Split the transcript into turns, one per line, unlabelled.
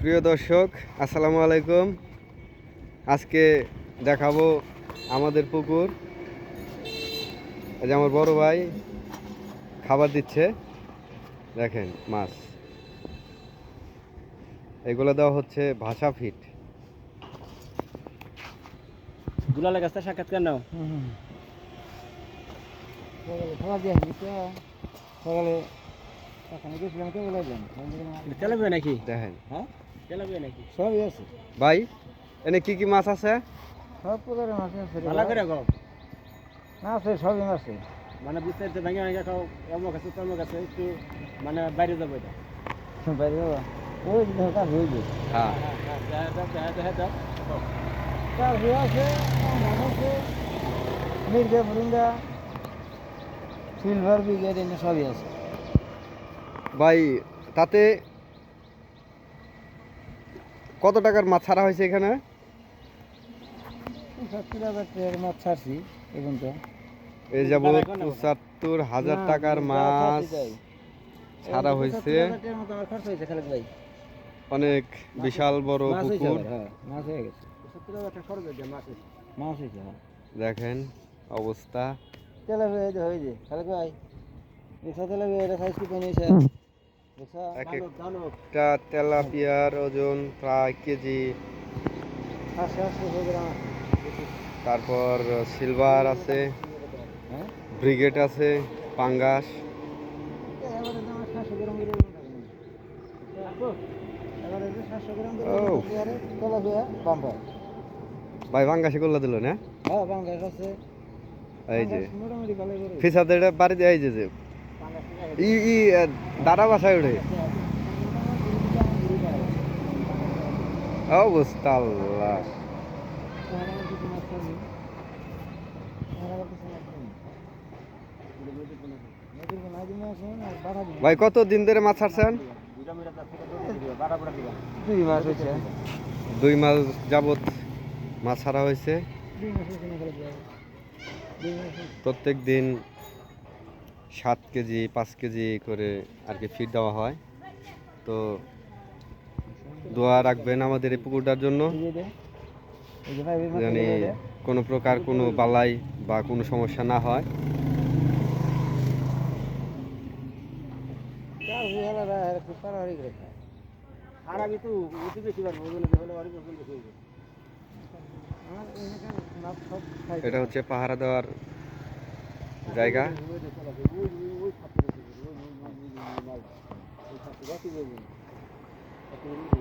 প্রিয় দর্শক, আসসালামু আলাইকুম। আজকে দেখাবো আমাদের পুকুর। এই যে আমার বড় ভাই খাবার দিচ্ছে, দেখেন মাছ। এগুলো দেওয়া হচ্ছে ভাষা ফিট।
দুলালের কাছে সাক্ষাৎকার নাও। তেলাপিয়া নাকি?
দেখেন
হ্যাঁ, তেলাপিয়া নাকি?
সবই আছে,
ভাই, এনে কি কি মাছ আছে?
সব প্রকারের মাছ আছে।
ভালো করে কও।
না আছে, সবই আছে।
মানে বিস্তারিত ভেঙে ভেঙে খাও, অমুক আছে তমুক আছে, একটু মানে বাইরে যাবো এটা।
বাইরে যাবো, ওই দরকার হয়ে যায়।
হ্যাঁ,
তার হয়ে আছে, মাছ আছে, মির্গা মুরিঙ্গা, সিলভার ব্রিগেড, এনে সবই আছে।
ভাই, তাতে কত টাকার মাছ ছাড়া হয়েছে এখানে?
70,000 টাকার মাছ ছাড়ছি এখন তো।
এই যাবৎ ৭৫,০০০ টাকার মাছ ছাড়া হয়েছে।
70,000 টাকার মতো আমার খরচ হয়েছে খালেদ ভাই।
অনেক বিশাল বড়
মাছ হয়েছে
পুকুর।
আবার, হ্যাঁ, মাছ হয়ে গেছে।
70,000 টাকা খরচ হয়েছে মাছ হয়েছে।
মাছ হয়েছে, হ্যাঁ।
দেখেন অবস্থা।
তেলাপিয়া এই যে হয়ে যায় খালেদ ভাই, দেখছা তেলাপিয়া এটা সাইজ কি বানিয়েছে? দেখছা?
এক একটা তেলাপিয়ার ওজন প্রায় কেজি।
800 গ্রাম।
তারপর সিলভার আছে,
হ্যাঁ,
ব্রিগেড আছে, পাঙ্গাস।
এবারে তো আমার 700 গ্রাম করে আপু, এবারে যে 700 গ্রাম করে
ও।
Tilapia bumper.
ভাই পাঙ্গাসে করলা দিল না?
হ্যাঁ, বাঙ্গাস আছে।
এই যে
বাঙ্গাস মোটামুটি ভালো করে।
ফিসাতে এটা বাড়ি দিয়ে এই যে ই ই দাঁড়া বাসায় উঠে অবস্থা আল্লাহ। ভাই কত দিন ধরে মাছ ছাড়ছেন?
2 মাস হয়েছে।
2 মাস যাবত মাছ ছাড়া হয়েছে।
2 মাস হয়েছে না খালেদ ভাই? 2 মাস হয়েছে।
প্রত্যেক দিন 7 কেজি 5 কেজি করে আর কি ফিড দেওয়া হয়। তো দোয়া রাখবেন আমাদের এই পুকুরটার জন্য,
এই যে ভাই, এই মাছ
জানি
হলো এটা।
কোনো প্রকার কোনো বালাই বা কোনো সমস্যা না হয়।
তার হুয়ালারা খুব পারাপারি করে খায়।
আর আমি তো অতি বেশি পারবো, ওই জন্য হলে আরো বেশি বেশি হয়ে যাবে।
আমার এখানে মাছ সব খাই।
এটা হচ্ছে পাহারা দেওয়ার জায়গা।
ওই